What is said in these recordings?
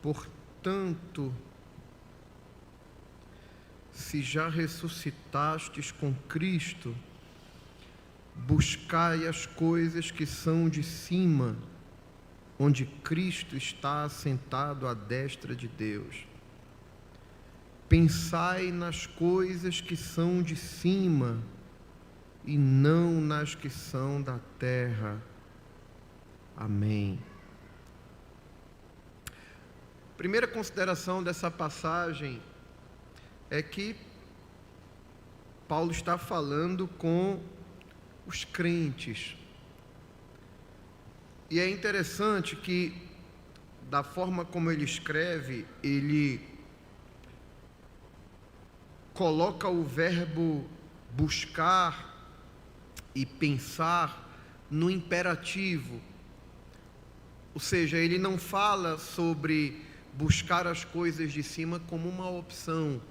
Portanto, se já ressuscitastes com Cristo, buscai as coisas que são de cima, onde Cristo está assentado à destra de Deus. Pensai nas coisas que são de cima, e não nas que são da terra. Amém. Primeira consideração dessa passagem é que Paulo está falando com os crentes. E é interessante que, da forma como ele escreve, ele coloca o verbo buscar e pensar no imperativo. Ou seja, ele não fala sobre buscar as coisas de cima como uma opção.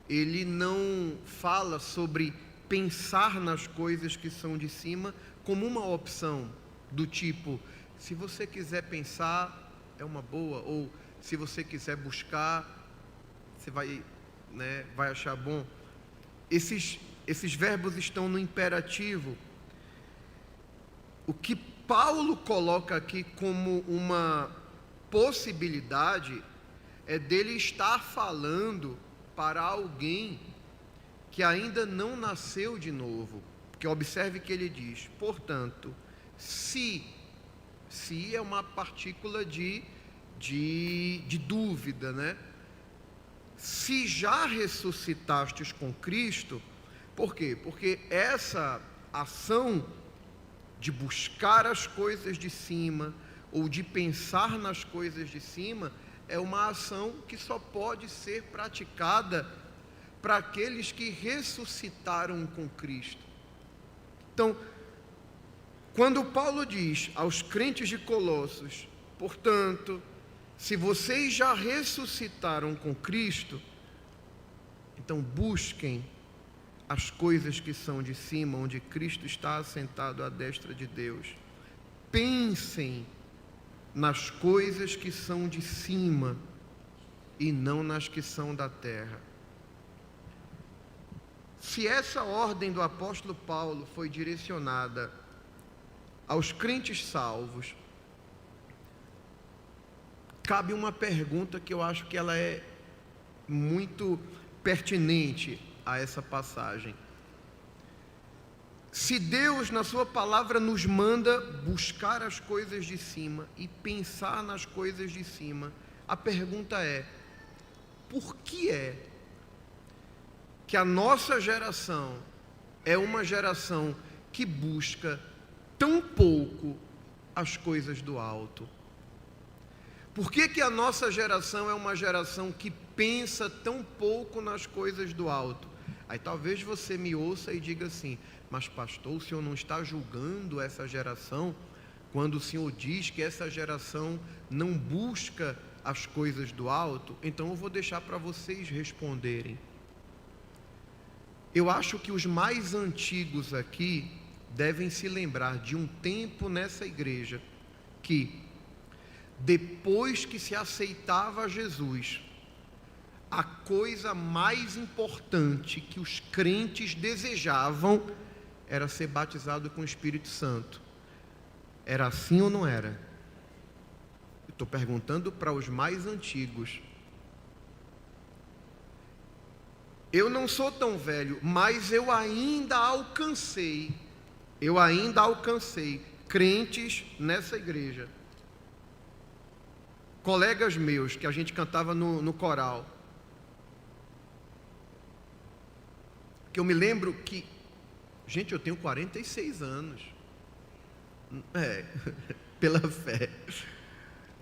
Ele não fala sobre pensar nas coisas que são de cima como uma opção, do tipo, se você quiser pensar, é uma boa, ou se você quiser buscar, você vai achar bom. Esses verbos estão no imperativo. O que Paulo coloca aqui como uma possibilidade é dele estar falando para alguém que ainda não nasceu de novo. Porque observe que ele diz, portanto, se é uma partícula de dúvida, né? Se já ressuscitastes com Cristo, por quê? Porque essa ação de buscar as coisas de cima, ou de pensar nas coisas de cima, é uma ação que só pode ser praticada para aqueles que ressuscitaram com Cristo. Então, quando Paulo diz aos crentes de Colossos, portanto, se vocês já ressuscitaram com Cristo, então busquem as coisas que são de cima, onde Cristo está assentado à destra de Deus. Pensem nas coisas que são de cima e não nas que são da terra. Se essa ordem do apóstolo Paulo foi direcionada aos crentes salvos, cabe uma pergunta que eu acho que ela é muito pertinente a essa passagem. Se Deus, na sua palavra, nos manda buscar as coisas de cima e pensar nas coisas de cima, a pergunta é, por que é que a nossa geração é uma geração que busca tão pouco as coisas do alto? Por que a nossa geração é uma geração que pensa tão pouco nas coisas do alto? Aí talvez você me ouça e diga assim, mas pastor, o senhor não está julgando essa geração quando o senhor diz que essa geração não busca as coisas do alto? Então eu vou deixar para vocês responderem. Eu acho que os mais antigos aqui devem se lembrar de um tempo nessa igreja que, depois que se aceitava Jesus, a coisa mais importante que os crentes desejavam era ser batizado com o Espírito Santo. Era assim ou não era? Eu estou perguntando para os mais antigos. Eu não sou tão velho, mas eu ainda alcancei crentes nessa igreja. Colegas meus, que a gente cantava no coral. Que eu me lembro que, gente, eu tenho 46 anos. Pela fé.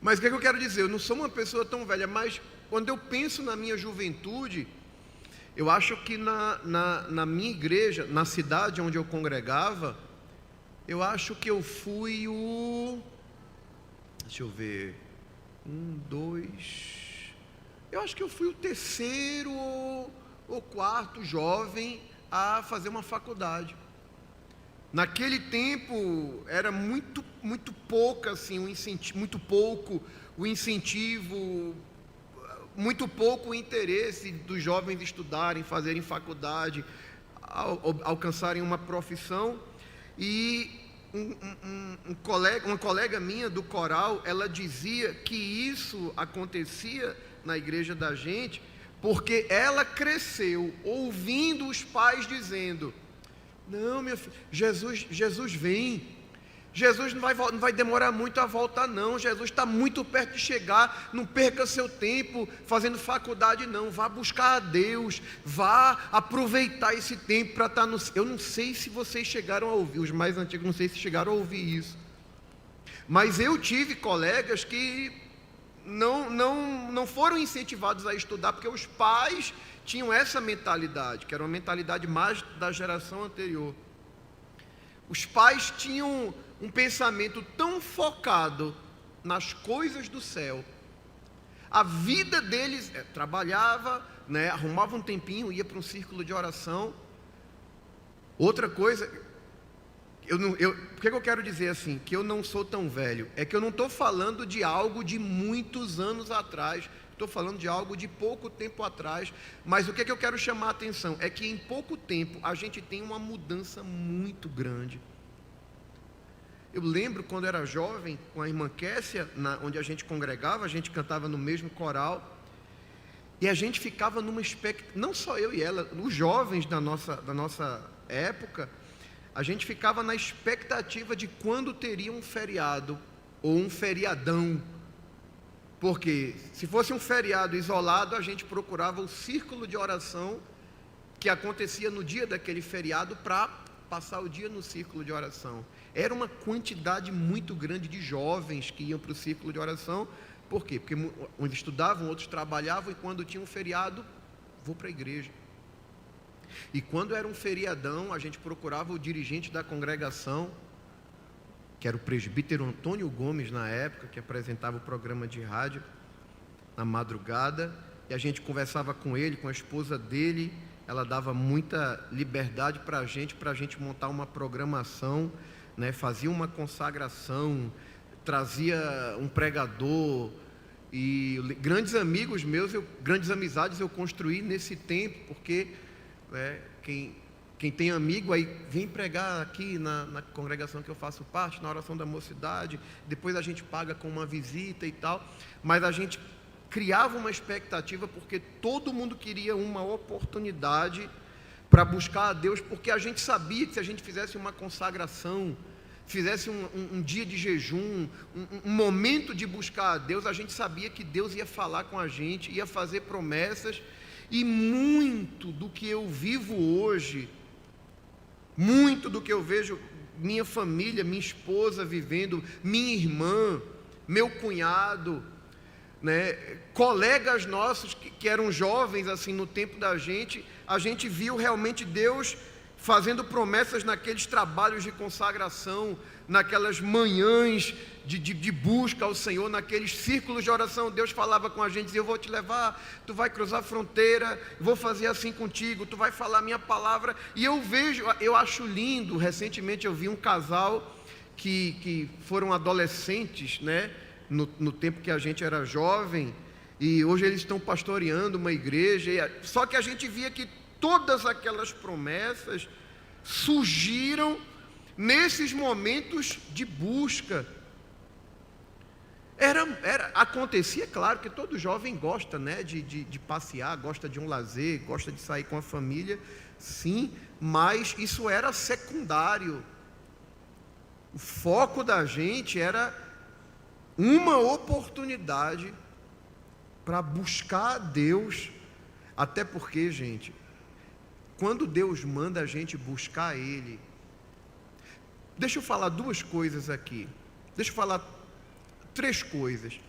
Mas o que eu quero dizer? Eu não sou uma pessoa tão velha, mas quando eu penso na minha juventude, eu acho que na minha igreja, na cidade onde eu congregava, eu acho que eu fui deixa eu ver, eu acho que eu fui o terceiro ou quarto jovem a fazer uma faculdade. Naquele tempo era muito pouco assim, muito pouco o incentivo, muito pouco o interesse dos jovens estudarem, fazerem faculdade, alcançarem uma profissão. E uma colega minha do coral, ela dizia que isso acontecia na igreja da gente porque ela cresceu ouvindo os pais dizendo: não, meu filho, Jesus vem, Jesus não vai demorar muito a voltar não, Jesus está muito perto de chegar, não perca seu tempo fazendo faculdade não, vá buscar a Deus, vá aproveitar esse tempo para estar no... Eu não sei se vocês chegaram a ouvir, os mais antigos não sei se chegaram a ouvir isso, mas eu tive colegas que não foram incentivados a estudar, porque os pais tinham essa mentalidade, que era uma mentalidade mais da geração anterior. Os pais tinham um pensamento tão focado nas coisas do céu, a vida deles, trabalhava, né, arrumava um tempinho, ia para um círculo de oração. Outra coisa, por que eu quero dizer assim, que eu não sou tão velho? É que eu não estou falando de algo de muitos anos atrás, estou falando de algo de pouco tempo atrás, mas o que eu quero chamar a atenção é que em pouco tempo a gente tem uma mudança muito grande. Eu lembro quando era jovem, com a irmã Kessia, onde a gente congregava, a gente cantava no mesmo coral, e a gente ficava numa expectativa, não só eu e ela, os jovens da nossa época, a gente ficava na expectativa de quando teria um feriado, ou um feriadão, porque se fosse um feriado isolado, a gente procurava o círculo de oração que acontecia no dia daquele feriado para passar o dia no círculo de oração. Era uma quantidade muito grande de jovens que iam para o círculo de oração. Por quê? Porque uns estudavam, outros trabalhavam, e quando tinha um feriado, vou para a igreja. E quando era um feriadão, a gente procurava o dirigente da congregação, que era o presbítero Antônio Gomes na época, que apresentava o programa de rádio na madrugada, e a gente conversava com ele, com a esposa dele. Ela dava muita liberdade para a gente montar uma programação, né? Fazia uma consagração, trazia um pregador, e grandes amigos meus, grandes amizades eu construí nesse tempo, porque quem tem amigo aí vem pregar aqui na congregação que eu faço parte, na oração da mocidade, depois a gente paga com uma visita e tal, mas a gente criava uma expectativa, porque todo mundo queria uma oportunidade para buscar a Deus, porque a gente sabia que se a gente fizesse uma consagração, fizesse um dia de jejum, um momento de buscar a Deus, a gente sabia que Deus ia falar com a gente, ia fazer promessas. E muito do que eu vivo hoje, muito do que eu vejo minha família, minha esposa vivendo, minha irmã, meu cunhado, né, colegas nossos que eram jovens assim no tempo da gente, a gente viu realmente Deus fazendo promessas naqueles trabalhos de consagração, naquelas manhãs de busca ao Senhor, naqueles círculos de oração. Deus falava com a gente, dizia: eu vou te levar, tu vai cruzar a fronteira, vou fazer assim contigo, tu vai falar a minha palavra. E eu acho lindo. Recentemente eu vi um casal que foram adolescentes, né, no tempo que a gente era jovem, e hoje eles estão pastoreando uma igreja. Só que a gente via que todas aquelas promessas surgiram nesses momentos de busca. Acontecia, claro, que todo jovem gosta, né, de passear, gosta de um lazer, gosta de sair com a família, sim, mas isso era secundário. O foco da gente era uma oportunidade para buscar a Deus, até porque, gente, quando Deus manda a gente buscar Ele, deixa eu falar duas coisas aqui, deixa eu falar três coisas.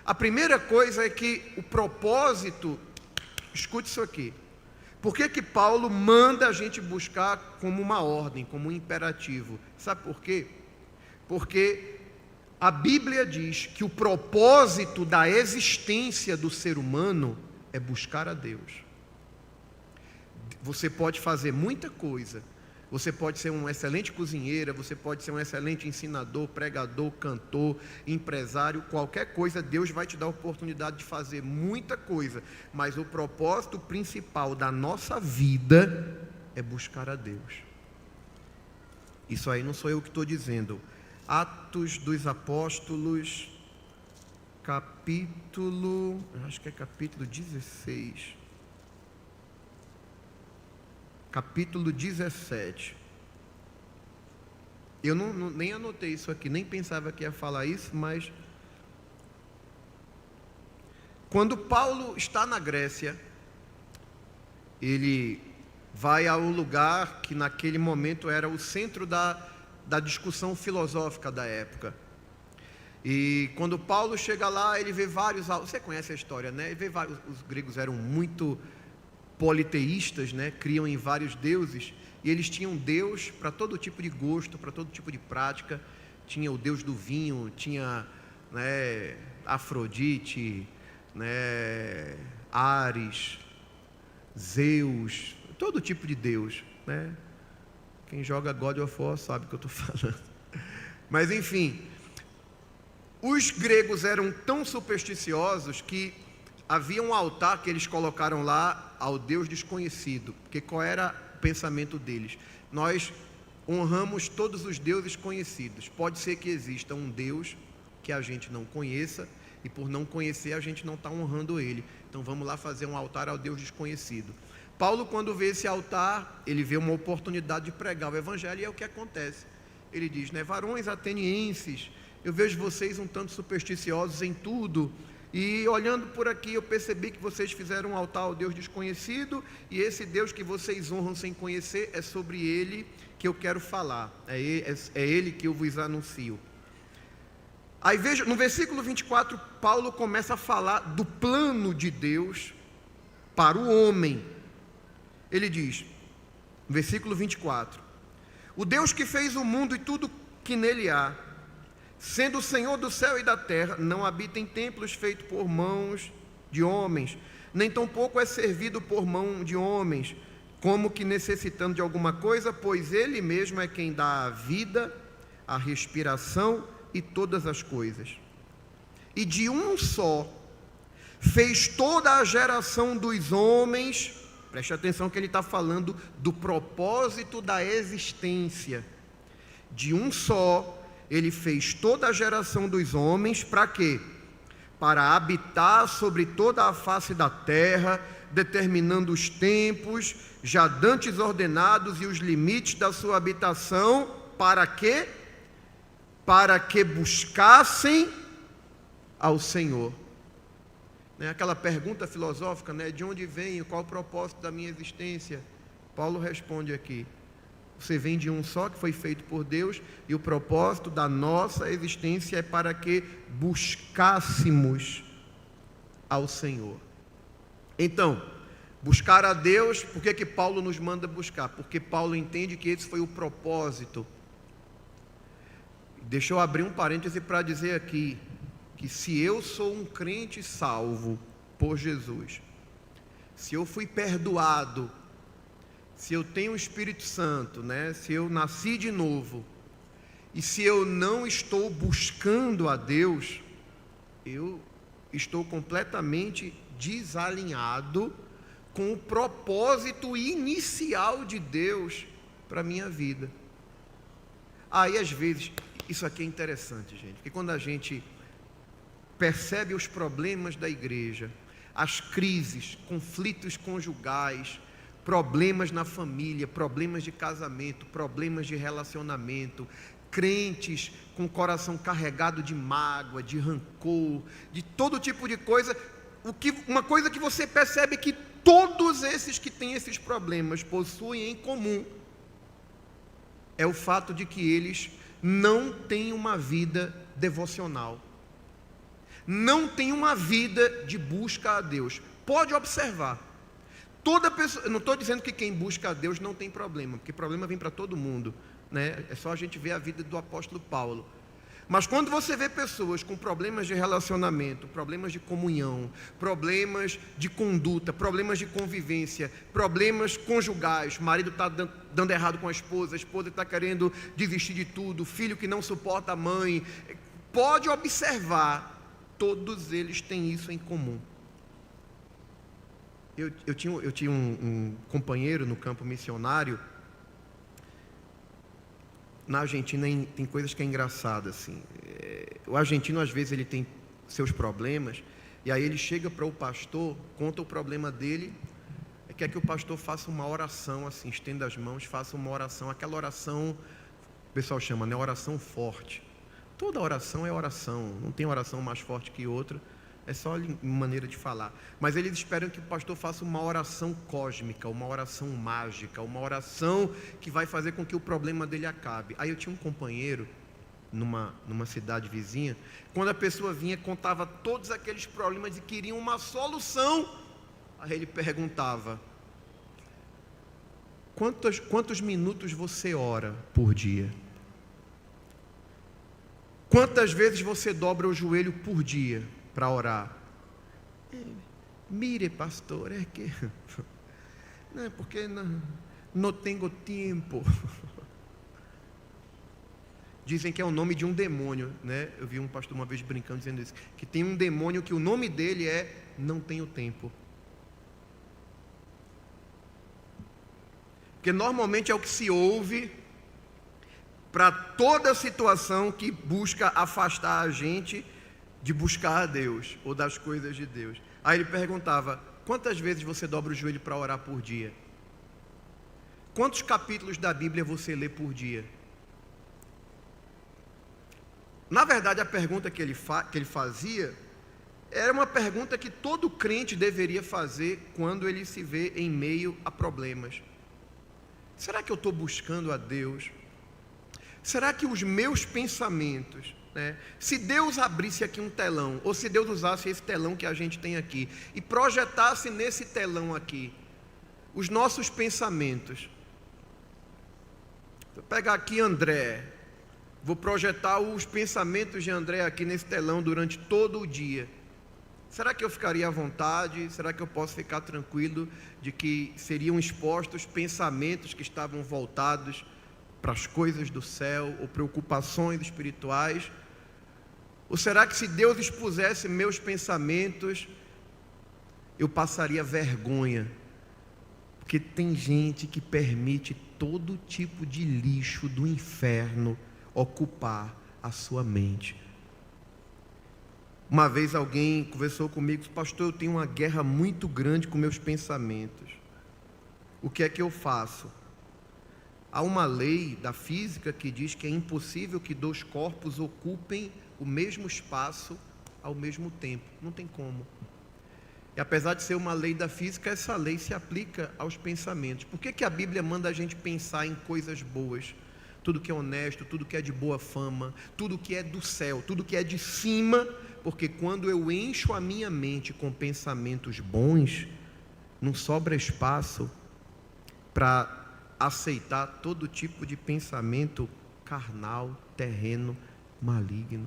A primeira coisa é que o propósito, escute isso aqui, por que Paulo manda a gente buscar como uma ordem, como um imperativo? Sabe por quê? Porque a Bíblia diz que o propósito da existência do ser humano é buscar a Deus. Você pode fazer muita coisa, Você pode ser um excelente cozinheira, você pode ser um excelente ensinador, pregador, cantor, empresário, qualquer coisa, Deus vai te dar a oportunidade de fazer muita coisa, mas o propósito principal da nossa vida é buscar a Deus. Isso aí não sou eu que estou dizendo. Atos dos Apóstolos, capítulo 16. Capítulo 17. Eu nem anotei isso aqui, nem pensava que ia falar isso, mas quando Paulo está na Grécia, ele vai a um lugar que naquele momento era o centro da discussão filosófica da época. E quando Paulo chega lá, ele vê vários... Você conhece a história, né? Ele vê vários, os gregos eram muito politeístas, né? Criam em vários deuses, e eles tinham Deus para todo tipo de gosto, para todo tipo de prática. Tinha o Deus do vinho, tinha, né, Afrodite, né, Ares, Zeus, todo tipo de Deus, né? Quem joga God of War sabe o que eu estou falando. Mas enfim, os gregos eram tão supersticiosos que havia um altar que eles colocaram lá ao Deus desconhecido. Porque qual era o pensamento deles? Nós honramos todos os deuses conhecidos. Pode ser que exista um Deus que a gente não conheça, e por não conhecer a gente não está honrando ele. Então vamos lá fazer um altar ao Deus desconhecido. Paulo, quando vê esse altar, ele vê uma oportunidade de pregar o evangelho, e é o que acontece. Ele diz, né, varões atenienses, eu vejo vocês um tanto supersticiosos em tudo, e olhando por aqui eu percebi que vocês fizeram um altar ao Deus desconhecido, e esse Deus que vocês honram sem conhecer, é sobre ele que eu quero falar, é ele que eu vos anuncio. Aí veja, no versículo 24, Paulo começa a falar do plano de Deus para o homem. Ele diz, no versículo 24, o Deus que fez o mundo e tudo que nele há, sendo o Senhor do céu e da terra, não habita em templos feitos por mãos de homens, nem tampouco é servido por mão de homens, como que necessitando de alguma coisa, pois ele mesmo é quem dá a vida, a respiração e todas as coisas. E de um só fez toda a geração dos homens. Preste atenção que ele está falando do propósito da existência. De um só, ele fez toda a geração dos homens, para quê? Para habitar sobre toda a face da terra, determinando os tempos, já dantes ordenados e os limites da sua habitação, para quê? Para que buscassem ao Senhor. Aquela pergunta filosófica, né? De onde venho? Qual o propósito da minha existência? Paulo responde aqui. Você vem de um só, que foi feito por Deus, e o propósito da nossa existência é para que buscássemos ao Senhor. Então, buscar a Deus, por que Paulo nos manda buscar? Porque Paulo entende que esse foi o propósito. Deixa eu abrir um parêntese para dizer aqui, que se eu sou um crente salvo por Jesus, se eu fui perdoado, se eu tenho o Espírito Santo, né? Se eu nasci de novo, e se eu não estou buscando a Deus, eu estou completamente desalinhado com o propósito inicial de Deus para a minha vida. Aí às vezes, isso aqui é interessante, gente, porque quando a gente percebe os problemas da igreja, as crises, conflitos conjugais, problemas na família, problemas de casamento, problemas de relacionamento, crentes com o coração carregado de mágoa, de rancor, de todo tipo de coisa, uma coisa que você percebe que todos esses que têm esses problemas possuem em comum, é o fato de que eles não têm uma vida devocional, não têm uma vida de busca a Deus. Pode observar, toda pessoa, eu não estou dizendo que quem busca a Deus não tem problema, porque problema vem para todo mundo, né? É só a gente ver a vida do apóstolo Paulo. Mas quando você vê pessoas com problemas de relacionamento, problemas de comunhão, problemas de conduta, problemas de convivência, problemas conjugais, o marido está dando errado com a esposa está querendo desistir de tudo, filho que não suporta a mãe, pode observar, todos eles têm isso em comum. Eu tinha um companheiro no campo missionário. Na Argentina tem coisas que é engraçada assim. O argentino às vezes ele tem seus problemas e aí ele chega para o pastor, conta o problema dele, quer que o pastor faça uma oração assim, estenda as mãos, faça uma oração, aquela oração, o pessoal chama, né, oração forte. Toda oração é oração, não tem oração mais forte que outra, é só maneira de falar. Mas eles esperam que o pastor faça uma oração cósmica, uma oração mágica, uma oração que vai fazer com que o problema dele acabe. Aí eu tinha um companheiro numa cidade vizinha, quando a pessoa vinha, contava todos aqueles problemas e queria uma solução, aí ele perguntava: quantos minutos você ora por dia? Quantas vezes você dobra o joelho por dia para orar? Mire, pastor, é que não é porque não tenho tempo. Dizem que é o nome de um demônio, né? Eu vi um pastor uma vez brincando dizendo isso, que tem um demônio que o nome dele é não tenho tempo. Porque normalmente é o que se ouve para toda situação que busca afastar a gente de buscar a Deus ou das coisas de Deus. Aí ele perguntava: quantas vezes você dobra o joelho para orar por dia? Quantos capítulos da Bíblia você lê por dia? Na verdade, a pergunta que ele fazia era uma pergunta que todo crente deveria fazer quando ele se vê em meio a problemas. Será que eu estou buscando a Deus? Será que os meus pensamentos, né, se Deus abrisse aqui um telão, ou se Deus usasse esse telão que a gente tem aqui, e projetasse nesse telão aqui os nossos pensamentos. Vou pegar aqui André, vou projetar os pensamentos de André aqui nesse telão durante todo o dia. Será que eu ficaria à vontade? Será que eu posso ficar tranquilo de que seriam expostos pensamentos que estavam voltados para as coisas do céu, ou preocupações espirituais? Ou será que se Deus expusesse meus pensamentos, eu passaria vergonha? Porque tem gente que permite todo tipo de lixo do inferno ocupar a sua mente. Uma vez alguém conversou comigo, disse: pastor, eu tenho uma guerra muito grande com meus pensamentos. O que é que eu faço? Há uma lei da física que diz que é impossível que dois corpos ocupem o mesmo espaço ao mesmo tempo. Não tem como. E apesar de ser uma lei da física, essa lei se aplica aos pensamentos. Por que a Bíblia manda a gente pensar em coisas boas? Tudo que é honesto, tudo que é de boa fama, tudo que é do céu, tudo que é de cima, porque quando eu encho a minha mente com pensamentos bons, não sobra espaço para aceitar todo tipo de pensamento carnal, terreno, maligno.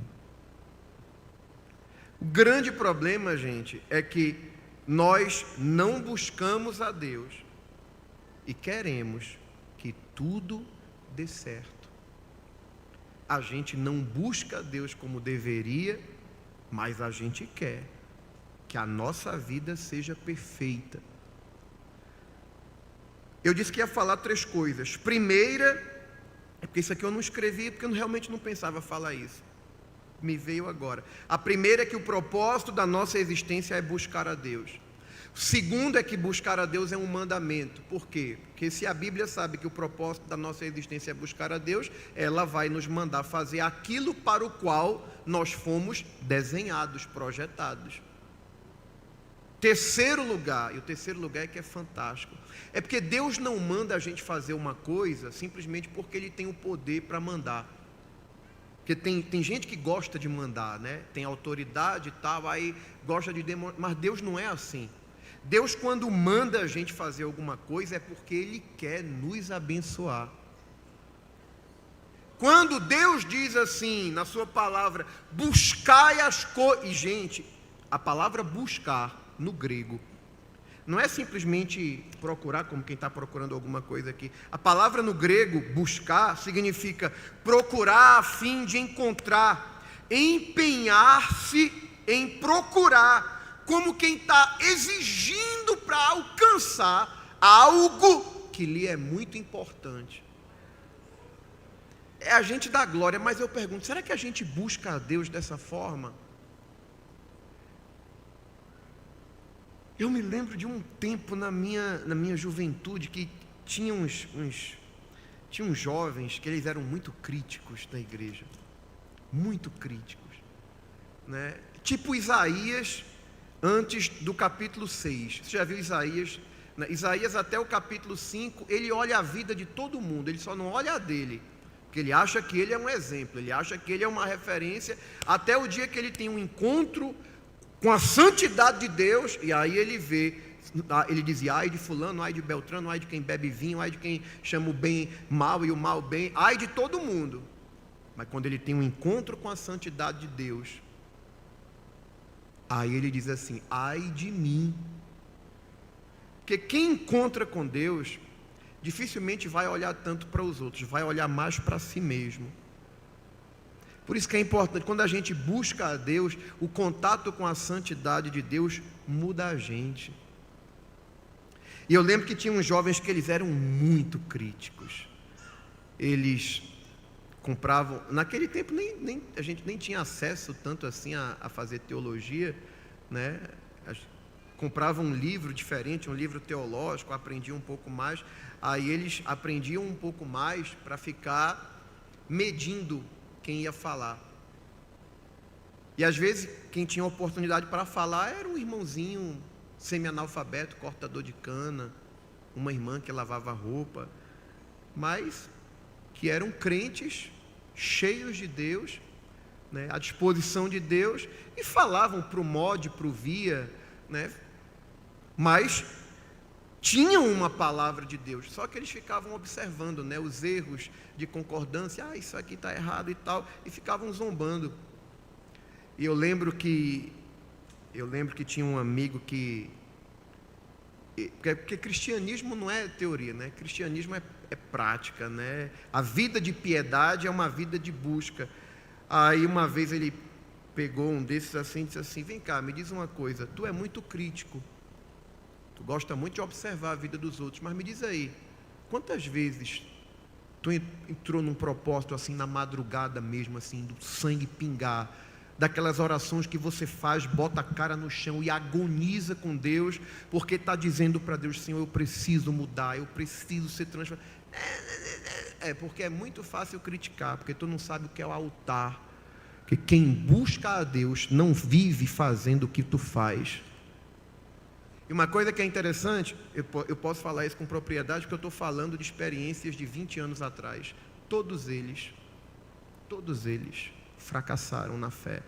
O grande problema, gente, é que nós não buscamos a Deus e queremos que tudo dê certo. A gente não busca a Deus como deveria, mas a gente quer que a nossa vida seja perfeita. Eu disse que ia falar 3 coisas. Primeira, é porque isso aqui eu não escrevi, porque eu realmente não pensava falar isso. Me veio agora. A primeira é que o propósito da nossa existência é buscar a Deus. O segundo é que buscar a Deus é um mandamento. Por quê? Porque se a Bíblia sabe que o propósito da nossa existência é buscar a Deus, ela vai nos mandar fazer aquilo para o qual nós fomos desenhados, projetados. Terceiro lugar, e o terceiro lugar é que é fantástico, é porque Deus não manda a gente fazer uma coisa simplesmente porque Ele tem o poder para mandar. Porque tem gente que gosta de mandar, né? Tem autoridade e tal, aí gosta de demonstrar, mas Deus não é assim. Deus, quando manda a gente fazer alguma coisa, é porque Ele quer nos abençoar. Quando Deus diz assim, na sua palavra, buscai as coisas. E, gente, a palavra buscar, no grego, não é simplesmente procurar, como quem está procurando alguma coisa aqui. A palavra no grego, buscar, significa procurar a fim de encontrar, empenhar-se em procurar, como quem está exigindo para alcançar algo que lhe é muito importante. É a gente dar glória, mas eu pergunto, será que a gente busca a Deus dessa forma? Eu me lembro de um tempo na minha juventude que tinha uns jovens que eles eram muito críticos da igreja, muito críticos, né? Tipo Isaías antes do capítulo 6. Você já viu Isaías? Isaías até o capítulo 5, ele olha a vida de todo mundo, ele só não olha a dele, porque ele acha que ele é um exemplo, ele acha que ele é uma referência, até o dia que ele tem um encontro com a santidade de Deus, e aí ele vê, ele dizia, ai de fulano, ai de Beltrano, ai de quem bebe vinho, ai de quem chama o bem mal e o mal bem, ai de todo mundo. Mas quando ele tem um encontro com a santidade de Deus, aí ele diz assim, ai de mim. Porque quem encontra com Deus, dificilmente vai olhar tanto para os outros, vai olhar mais para si mesmo. Por isso que é importante, quando a gente busca a Deus, o contato com a santidade de Deus muda a gente. E eu lembro que tinha uns jovens que eles eram muito críticos. Eles compravam, naquele tempo a gente nem tinha acesso tanto assim a fazer teologia, né? Compravam um livro diferente, um livro teológico, aprendiam um pouco mais. Aí eles aprendiam um pouco mais para ficar medindo quem ia falar. E às vezes quem tinha oportunidade para falar era um irmãozinho semi-analfabeto, cortador de cana, uma irmã que lavava roupa, mas que eram crentes, cheios de Deus, né, à disposição de Deus, e falavam para o mod, para o via, né, mas tinham uma palavra de Deus, só que eles ficavam observando, né, os erros de concordância, isso aqui está errado e tal, e ficavam zombando. E eu lembro que tinha um amigo porque cristianismo não é teoria, né? Cristianismo é prática, né? A vida de piedade é uma vida de busca. Aí uma vez ele pegou um desses assim e disse assim, vem cá, me diz uma coisa, tu é muito crítico, tu gosta muito de observar a vida dos outros, mas me diz aí, quantas vezes tu entrou num propósito assim na madrugada mesmo, assim, do sangue pingar, daquelas orações que você faz, bota a cara no chão e agoniza com Deus, porque está dizendo para Deus, Senhor, eu preciso mudar, eu preciso ser transformado. Porque é muito fácil criticar, porque tu não sabe o que é o altar, porque quem busca a Deus não vive fazendo o que tu faz. E uma coisa que é interessante, eu posso falar isso com propriedade, porque eu estou falando de experiências de 20 anos atrás. Todos eles fracassaram na fé.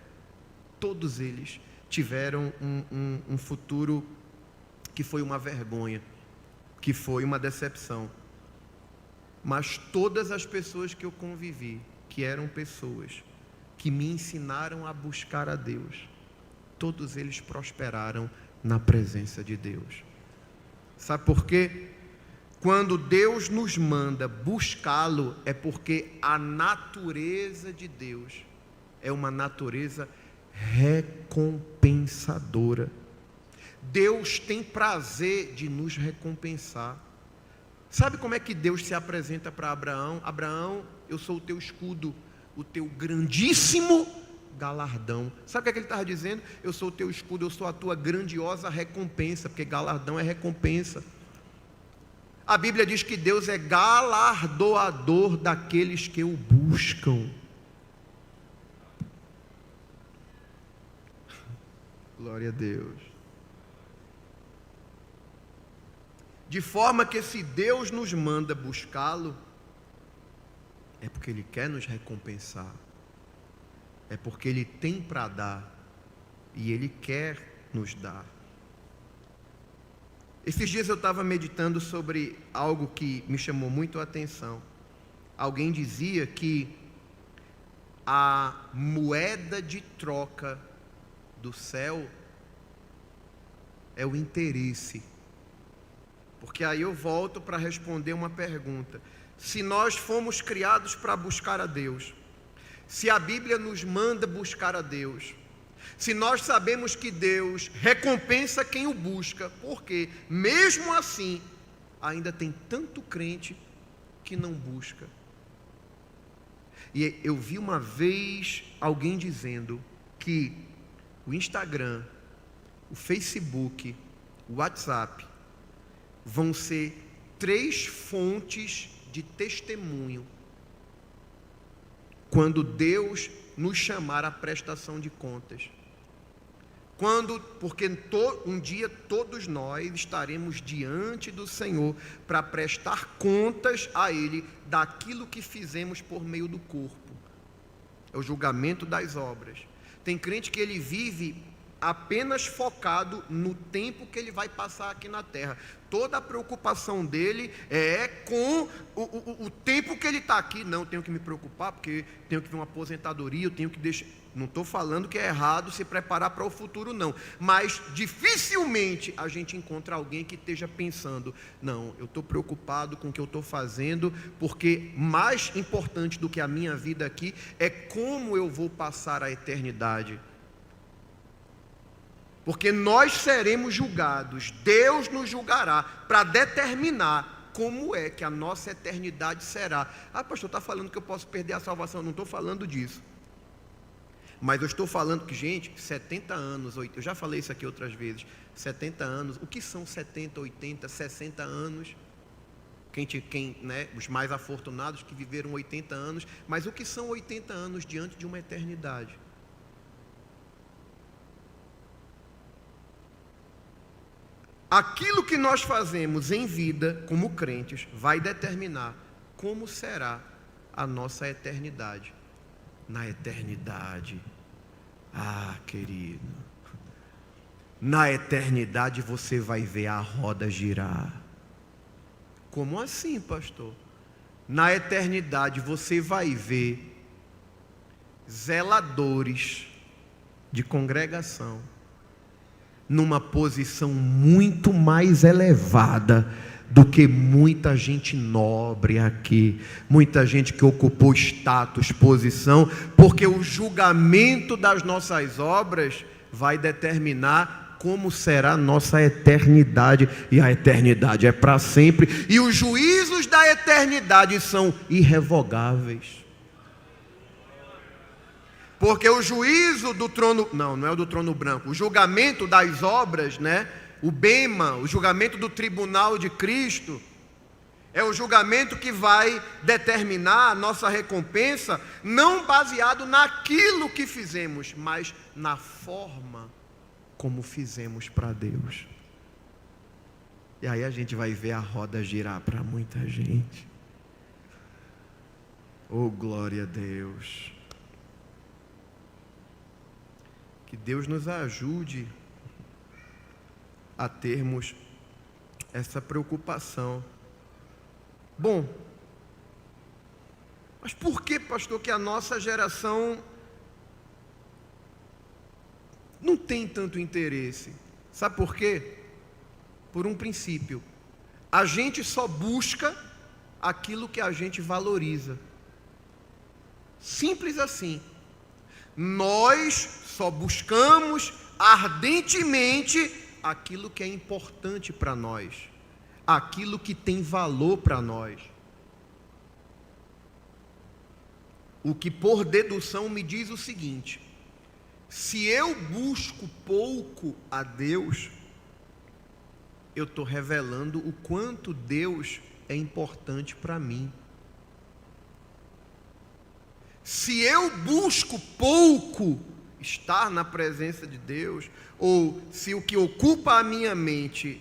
Todos eles tiveram um futuro que foi uma vergonha, que foi uma decepção. Mas todas as pessoas que eu convivi, que eram pessoas que me ensinaram a buscar a Deus, todos eles prosperaram na presença de Deus. Sabe por quê? Quando Deus nos manda buscá-lo, é porque a natureza de Deus é uma natureza recompensadora. Deus tem prazer de nos recompensar. Sabe como é que Deus se apresenta para Abraão? Abraão, eu sou o teu escudo, o teu grandíssimo galardão. Sabe o que é que ele estava dizendo? Eu sou o teu escudo, eu sou a tua grandiosa recompensa, porque galardão é recompensa. A Bíblia diz que Deus é galardoador daqueles que o buscam. Glória a Deus. De forma que se Deus nos manda buscá-lo, é porque Ele quer nos recompensar. É porque Ele tem para dar. E Ele quer nos dar. Esses dias eu estava meditando sobre algo que me chamou muito a atenção. Alguém dizia que a moeda de troca do céu é o interesse. Porque aí eu volto para responder uma pergunta. Se nós fomos criados para buscar a Deus, se a Bíblia nos manda buscar a Deus, se nós sabemos que Deus recompensa quem o busca, porque mesmo assim ainda tem tanto crente que não busca. E eu vi uma vez alguém dizendo que o Instagram, o Facebook, o WhatsApp vão ser 3 fontes de testemunho quando Deus nos chamar à prestação de contas. Porque um dia todos nós estaremos diante do Senhor para prestar contas a Ele daquilo que fizemos por meio do corpo. É o julgamento das obras. Tem crente que ele vive apenas focado no tempo que ele vai passar aqui na terra. Toda a preocupação dele é com o tempo que ele está aqui. Não, tenho que me preocupar porque tenho que ver uma aposentadoria, eu tenho que deixar... Não estou falando que é errado se preparar para o futuro, não. Mas dificilmente a gente encontra alguém que esteja pensando, não, eu estou preocupado com o que eu estou fazendo, porque mais importante do que a minha vida aqui é como eu vou passar a eternidade. Porque nós seremos julgados, Deus nos julgará para determinar como é que a nossa eternidade será. Ah, pastor, está falando que eu posso perder a salvação? Não estou falando disso. Mas eu estou falando que, gente, 70 anos, eu já falei isso aqui outras vezes, 70 anos, o que são 70, 80, 60 anos? Os mais afortunados que viveram 80 anos, mas o que são 80 anos diante de uma eternidade? Aquilo que nós fazemos em vida, como crentes, vai determinar como será a nossa eternidade. Na eternidade, querido, na eternidade você vai ver a roda girar. Como assim, pastor? Na eternidade você vai ver zeladores de congregação numa posição muito mais elevada do que muita gente nobre aqui, muita gente que ocupou status, posição, porque o julgamento das nossas obras vai determinar como será a nossa eternidade, e a eternidade é para sempre, e os juízos da eternidade são irrevogáveis. Porque o juízo do trono, não é o do trono branco, o julgamento das obras, o bema, o julgamento do tribunal de Cristo, é o julgamento que vai determinar a nossa recompensa, não baseado naquilo que fizemos, mas na forma como fizemos para Deus. E aí a gente vai ver a roda girar para muita gente. Oh, glória a Deus. Que Deus nos ajude a termos essa preocupação. Bom, mas por que, pastor, que a nossa geração não tem tanto interesse? Sabe por quê? Por um princípio: a gente só busca aquilo que a gente valoriza. Simples assim. Nós só buscamos ardentemente aquilo que é importante para nós, aquilo que tem valor para nós. O que por dedução me diz o seguinte: se eu busco pouco a Deus, eu estou revelando o quanto Deus é importante para mim. Se eu busco pouco estar na presença de Deus, ou se o que ocupa a minha mente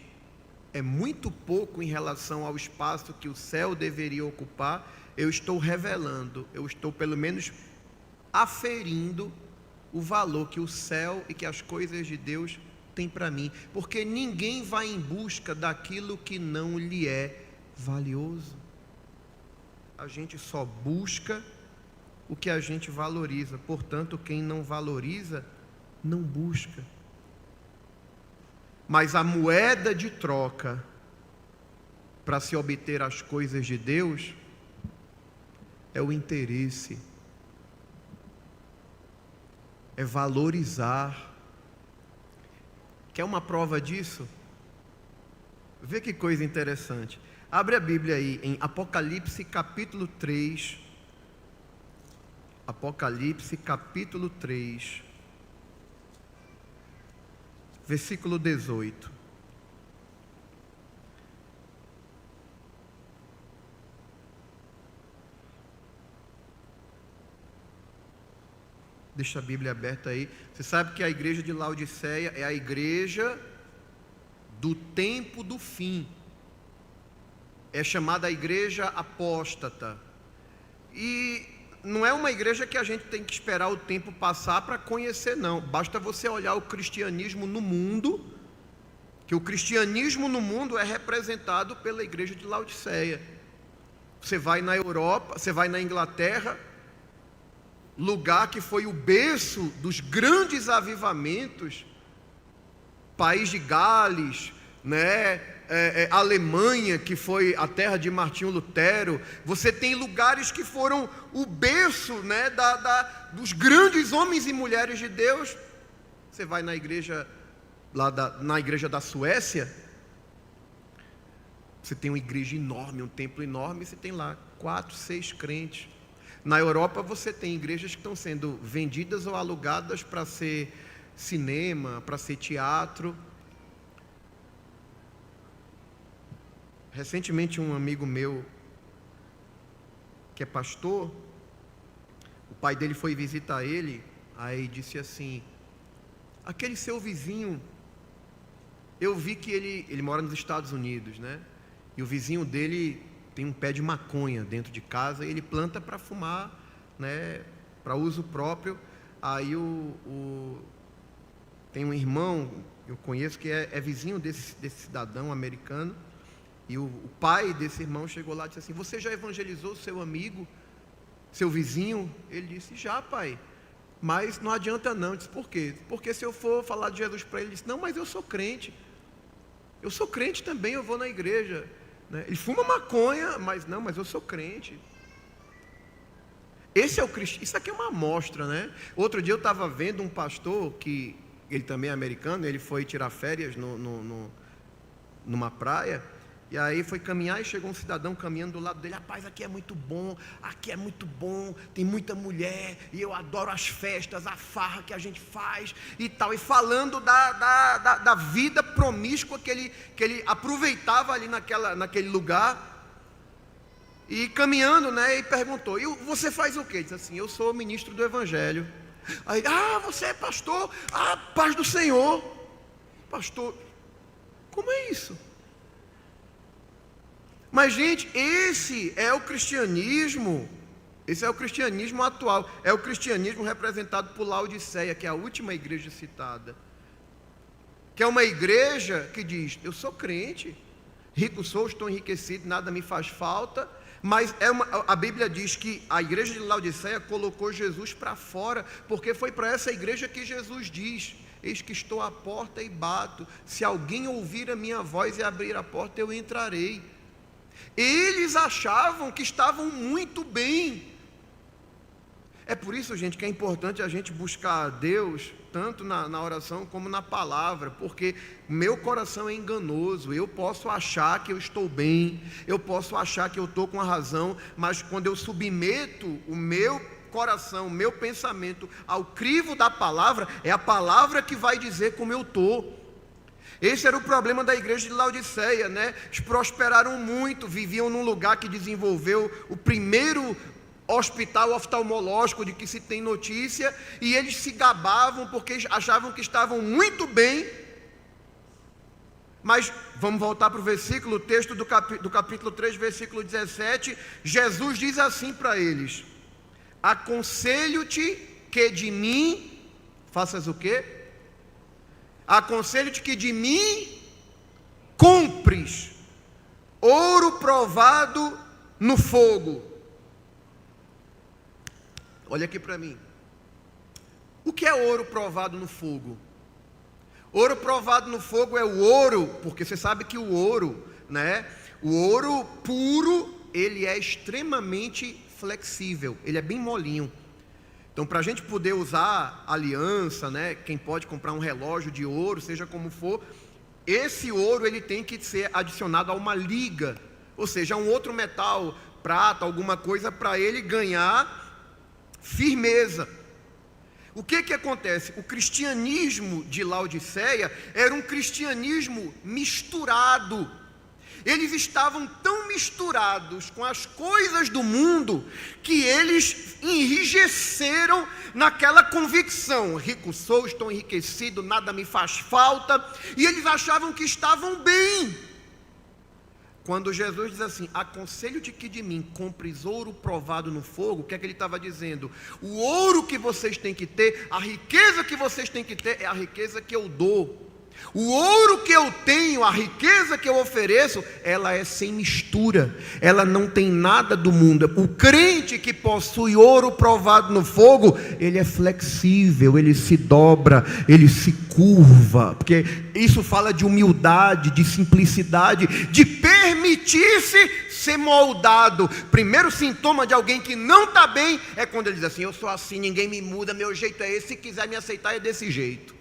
é muito pouco em relação ao espaço que o céu deveria ocupar, eu estou revelando, eu estou pelo menos aferindo o valor que o céu e que as coisas de Deus têm para mim, porque ninguém vai em busca daquilo que não lhe é valioso. A gente só busca o que a gente valoriza. Portanto, quem não valoriza, não busca. Mas a moeda de troca para se obter as coisas de Deus é o interesse, é valorizar. Quer uma prova disso? Vê que coisa interessante. Abre a Bíblia aí em Apocalipse capítulo 3. Apocalipse capítulo 3, versículo 18. Deixa a Bíblia aberta aí. Você sabe que a igreja de Laodiceia é a igreja do tempo do fim. É chamada a igreja apóstata. E não é uma igreja que a gente tem que esperar o tempo passar para conhecer, não. Basta você olhar o cristianismo no mundo, que o cristianismo no mundo é representado pela igreja de Laodiceia. Você vai na Europa, você vai na Inglaterra, lugar que foi o berço dos grandes avivamentos, País de Gales, né? Alemanha, que foi a terra de Martinho Lutero. Você tem lugares que foram o berço, né, dos grandes homens e mulheres de Deus. Você vai na igreja, na igreja da Suécia, você tem uma igreja enorme, um templo enorme, você tem lá 4, 6 crentes. Na Europa você tem igrejas que estão sendo vendidas ou alugadas para ser cinema, para ser teatro. Recentemente um amigo meu, que é pastor, o pai dele foi visitar ele, aí disse assim: aquele seu vizinho, eu vi que ele mora nos Estados Unidos, né? E o vizinho dele tem um pé de maconha dentro de casa, e ele planta para fumar, né? Para uso próprio. Aí tem um irmão, eu conheço, que é vizinho desse cidadão americano. E o pai desse irmão chegou lá e disse assim: você já evangelizou o seu amigo, seu vizinho? Ele disse: já, pai, mas não adianta não. Eu disse: por quê? Porque se eu for falar de Jesus para ele, ele disse: não, mas eu sou crente também, eu vou na igreja, né? Ele fuma maconha, mas eu sou crente. Esse é o cristianismo. Isso aqui é uma amostra, né? Outro dia eu estava vendo um pastor, que ele também é americano, ele foi tirar férias numa praia. E aí foi caminhar e chegou um cidadão caminhando do lado dele: rapaz, aqui é muito bom, tem muita mulher, e eu adoro as festas, a farra que a gente faz e tal. E falando da vida promíscua que ele aproveitava ali naquele lugar. E caminhando, né, e perguntou: e você faz o quê? Ele disse assim: eu sou ministro do Evangelho. Aí: você é pastor? Paz do Senhor. Pastor, como é isso? Mas, gente, esse é o cristianismo atual, é o cristianismo representado por Laodiceia, que é a última igreja citada, que é uma igreja que diz: eu sou crente, rico sou, estou enriquecido, nada me faz falta. Mas a Bíblia diz que a igreja de Laodiceia colocou Jesus para fora, porque foi para essa igreja que Jesus diz: eis que estou à porta e bato, se alguém ouvir a minha voz e abrir a porta, eu entrarei. Eles achavam que estavam muito bem. É por isso, gente, que é importante a gente buscar a Deus, tanto na oração como na palavra, porque meu coração é enganoso. Eu posso achar que eu estou bem, eu posso achar que eu estou com a razão, mas quando eu submeto o meu coração, o meu pensamento ao crivo da palavra, é a palavra que vai dizer como eu estou. Esse era o problema da igreja de Laodiceia, né? Eles prosperaram muito, viviam num lugar que desenvolveu o primeiro hospital oftalmológico de que se tem notícia, e eles se gabavam porque achavam que estavam muito bem. Mas vamos voltar para o versículo, o texto do capítulo 3, versículo 17. Jesus diz assim para eles: aconselho-te que de mim faças o quê? Aconselho-te que de mim compres ouro provado no fogo. olha aqui para mim. O que é ouro provado no fogo? Ouro provado no fogo é o ouro, porque você sabe que o ouro, né? O ouro puro, ele é extremamente flexível, ele é bem molinho. Então, para a gente poder usar aliança, né? Quem pode comprar um relógio de ouro, seja como for, esse ouro ele tem que ser adicionado a uma liga, ou seja, a um outro metal, prata, alguma coisa, para ele ganhar firmeza. O que acontece? O cristianismo de Laodiceia era um cristianismo misturado. Eles estavam tão misturados com as coisas do mundo que eles enrijeceram naquela convicção: rico sou, estou enriquecido, nada me faz falta, e eles achavam que estavam bem. Quando Jesus diz assim: aconselho-te que de mim compres ouro provado no fogo, o que é que ele estava dizendo? O ouro que vocês têm que ter, a riqueza que vocês têm que ter, é a riqueza que eu dou. O ouro que eu tenho, a riqueza que eu ofereço, ela é sem mistura, ela não tem nada do mundo. O crente que possui ouro provado no fogo, ele é flexível, ele se dobra, ele se curva, porque isso fala de humildade, de simplicidade, de permitir-se ser moldado. Primeiro sintoma de alguém que não está bem é quando ele diz assim: eu sou assim, ninguém me muda, meu jeito é esse, se quiser me aceitar é desse jeito.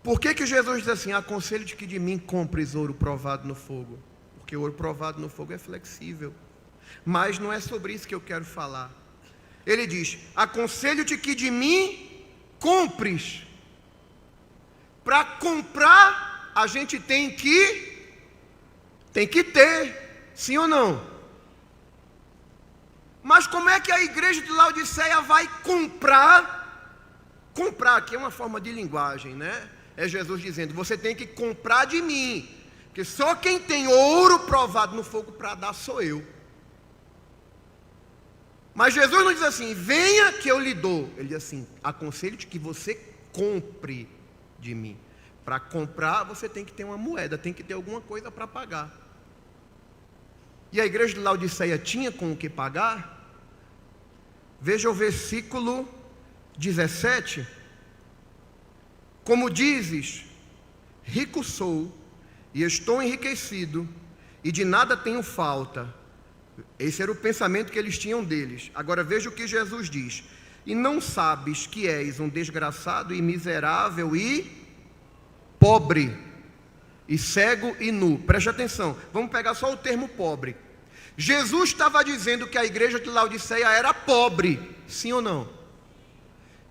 Por que Jesus diz assim: aconselho-te que de mim compres ouro provado no fogo? Porque o ouro provado no fogo é flexível. Mas não é sobre isso que eu quero falar. Ele diz: aconselho-te que de mim compres. Para comprar, a gente tem que ter, sim ou não? Mas como é que a igreja de Laodiceia vai comprar? Comprar aqui é uma forma de linguagem, né? É Jesus dizendo: você tem que comprar de mim, porque só quem tem ouro provado no fogo para dar sou eu. Mas Jesus não diz assim: venha que eu lhe dou. Ele diz assim: aconselho-te que você compre de mim. Para comprar você tem que ter uma moeda, tem que ter alguma coisa para pagar. E a igreja de Laodiceia tinha com o que pagar? Veja o versículo 17. Como dizes, rico sou, e estou enriquecido, e de nada tenho falta. Esse era o pensamento que eles tinham deles. Agora veja o que Jesus diz: e não sabes que és um desgraçado e miserável e pobre, e cego e nu. Preste atenção, vamos pegar só o termo pobre. Jesus estava dizendo que a igreja de Laodiceia era pobre, sim ou não?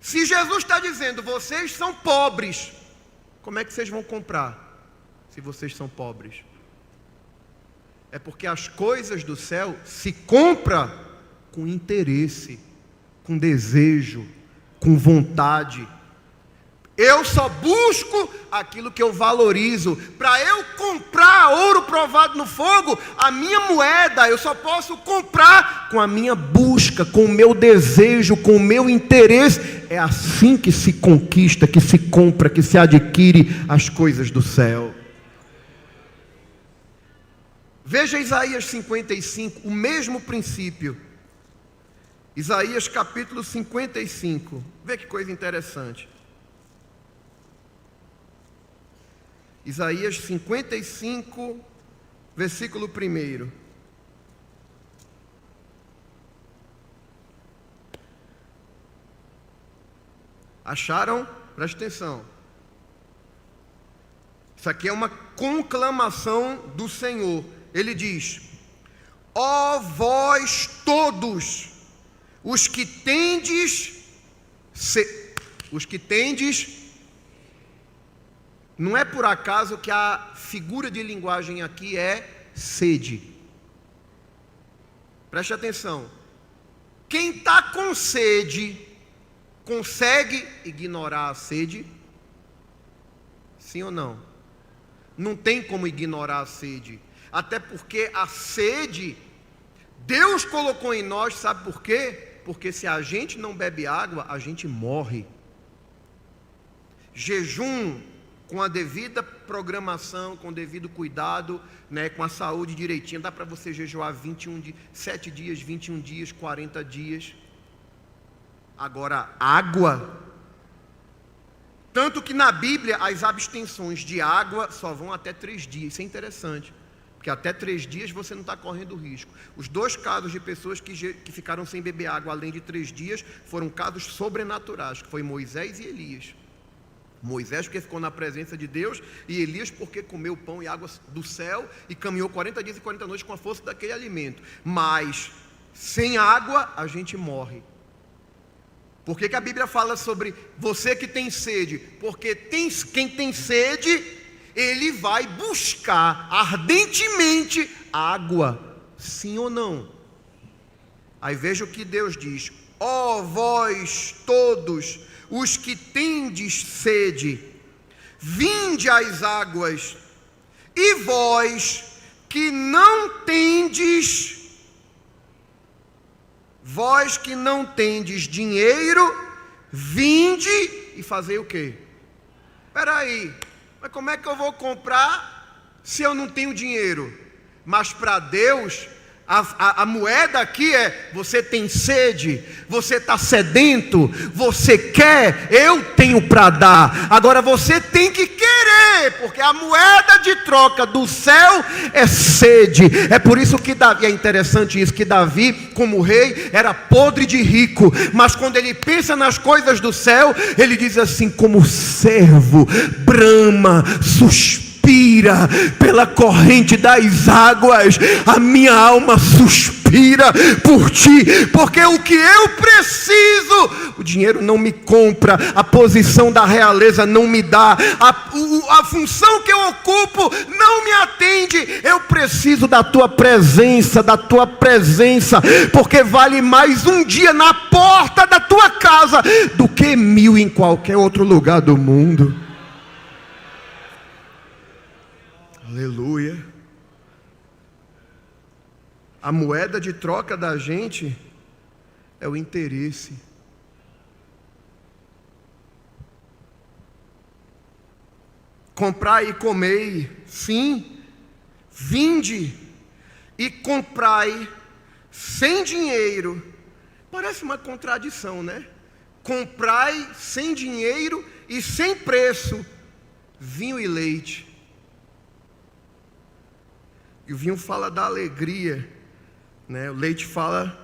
Se Jesus está dizendo: vocês são pobres, como é que vocês vão comprar se vocês são pobres? É porque as coisas do céu se compra com interesse, com desejo, com vontade. Eu só busco aquilo que eu valorizo. Para eu comprar ouro provado no fogo, a minha moeda eu só posso comprar com a minha busca, com o meu desejo, com o meu interesse. É assim que se conquista, que se compra, que se adquire as coisas do céu. Veja Isaías 55, o mesmo princípio. Isaías capítulo 55. Vê que coisa interessante. Isaías 55, versículo 1. Acharam? Preste atenção. Isso aqui é uma conclamação do Senhor. Ele diz: ó vós todos, os que tendes, não é por acaso que a figura de linguagem aqui é sede. Preste atenção. Quem está com sede, consegue ignorar a sede? Sim ou não? Não tem como ignorar a sede. Até porque a sede, Deus colocou em nós, sabe por quê? Porque se a gente não bebe água, a gente morre. Jejum, com a devida programação, com o devido cuidado, né, com a saúde direitinho, dá para você jejuar 7 dias, 21 dias, 40 dias. Agora, água, tanto que na Bíblia as abstenções de água só vão até 3 dias, isso é interessante, porque até 3 dias você não está correndo risco. Os 2 casos de pessoas que ficaram sem beber água além de 3 dias, foram casos sobrenaturais, que foi Moisés e Elias. Moisés porque ficou na presença de Deus, e Elias porque comeu pão e água do céu, e caminhou 40 dias e 40 noites com a força daquele alimento. Mas, sem água, a gente morre. Por que a Bíblia fala sobre você que tem sede? Porque quem tem sede, ele vai buscar ardentemente água, sim ou não? Aí veja o que Deus diz: ó vós todos os que tendes sede, vinde às águas, e vós que não tendes dinheiro, vinde e fazei o quê? Espera aí, mas como é que eu vou comprar se eu não tenho dinheiro? Mas para Deus, a moeda aqui é: você tem sede, você está sedento, você quer, eu tenho para dar. Agora você tem que querer, porque a moeda de troca do céu é sede. É por isso que Davi, é interessante isso, que Davi, como rei, era podre de rico, mas quando ele pensa nas coisas do céu, ele diz assim: como servo brama, suspira pela corrente das águas, a minha alma suspira por ti, porque o que eu preciso, o dinheiro não me compra, a posição da realeza não me dá, a função que eu ocupo não me atende. Eu preciso da tua presença, porque vale mais um dia na porta da tua casa do que 1000 em qualquer outro lugar do mundo. Aleluia. A moeda de troca da gente é o interesse. Comprai e comei, sim, vinde e comprai sem dinheiro. Parece uma contradição, né? Comprai sem dinheiro e sem preço vinho e leite. E o vinho fala da alegria, né? O leite fala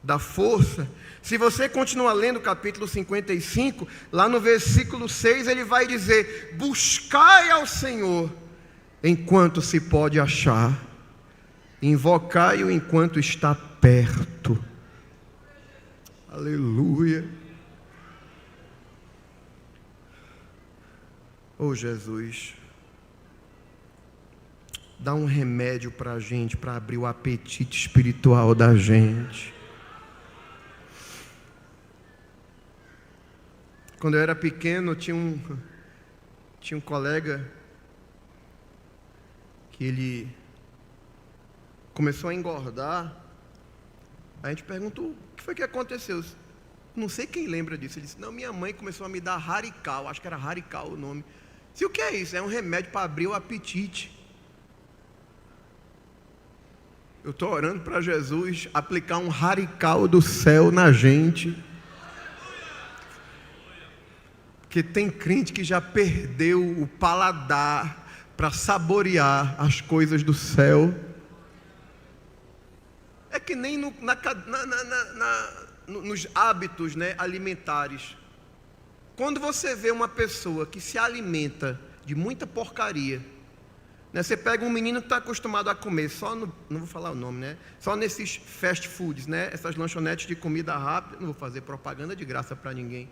da força. Se você continuar lendo o capítulo 55, lá no versículo 6, ele vai dizer: buscai ao Senhor enquanto se pode achar, invocai-o enquanto está perto. Aleluia. Oh Jesus, dá um remédio para a gente, para abrir o apetite espiritual da gente. Quando eu era pequeno, tinha um colega que ele começou a engordar. A gente perguntou: o que foi que aconteceu? Não sei quem lembra disso. Ele disse: não, minha mãe começou a me dar Harical, acho que era Harical o nome. Se o que é isso? É um remédio para abrir o apetite. Eu estou orando para Jesus aplicar um Harical do céu na gente. Porque tem crente que já perdeu o paladar para saborear as coisas do céu. É que nem nos hábitos, né, alimentares. Quando você vê uma pessoa que se alimenta de muita porcaria, né, você pega um menino que está acostumado a comer só não vou falar o nome, né? Só nesses fast foods, né? Essas lanchonetes de comida rápida. Não vou fazer propaganda de graça para ninguém.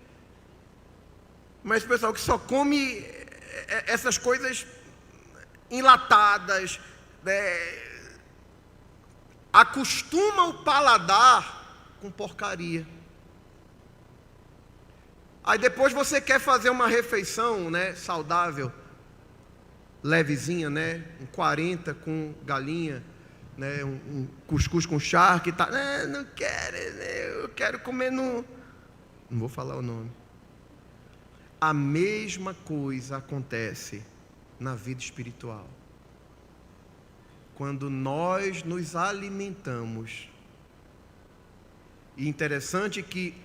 Mas o pessoal que só come essas coisas enlatadas, acostuma o paladar com porcaria. Aí depois você quer fazer uma refeição, né, saudável, levezinha, né, um 40 com galinha, né, um cuscuz com charque e tal. Não quero, eu quero comer no... Não vou falar o nome. A mesma coisa acontece na vida espiritual. Quando nós nos alimentamos. E interessante que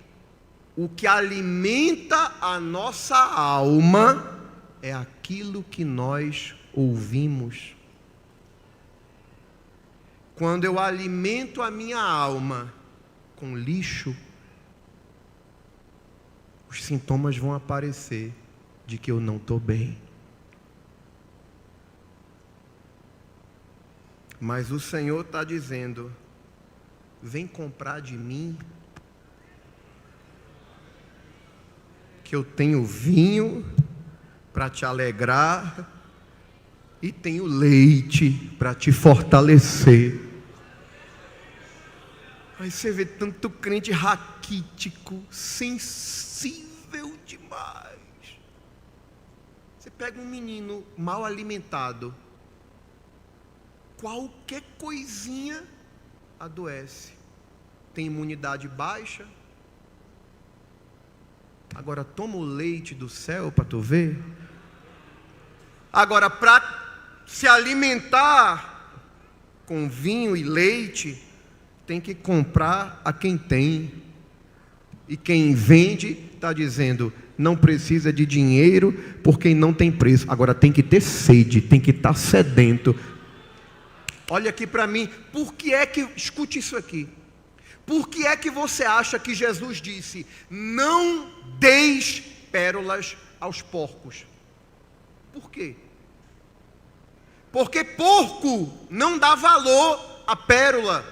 o que alimenta a nossa alma é aquilo que nós ouvimos. Quando eu alimento a minha alma com lixo, os sintomas vão aparecer de que eu não estou bem. Mas o Senhor está dizendo: vem comprar de mim, que eu tenho vinho para te alegrar e tenho leite para te fortalecer. Aí você vê tanto crente raquítico, sensível demais. Você pega um menino mal alimentado, qualquer coisinha adoece. Tem imunidade baixa. Agora toma o leite do céu para tu ver. Agora, para se alimentar com vinho e leite, tem que comprar a quem tem. E quem vende está dizendo: não precisa de dinheiro porque não tem preço. Agora tem que ter sede, tem que estar sedento. Olha aqui para mim, por que é que, escute isso aqui, por que é que você acha que Jesus disse: não deis pérolas aos porcos? Por quê? Porque porco não dá valor à pérola.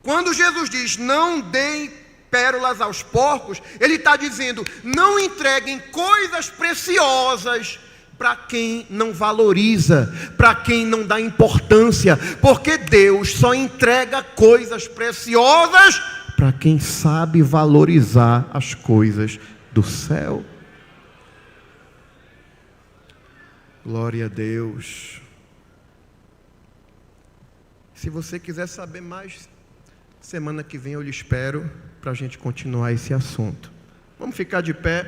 Quando Jesus diz: não deem pérolas aos porcos, Ele está dizendo: não entreguem coisas preciosas para quem não valoriza, para quem não dá importância, porque Deus só entrega coisas preciosas para quem sabe valorizar as coisas do céu. Glória a Deus. Se você quiser saber mais, semana que vem eu lhe espero para a gente continuar esse assunto. Vamos ficar de pé.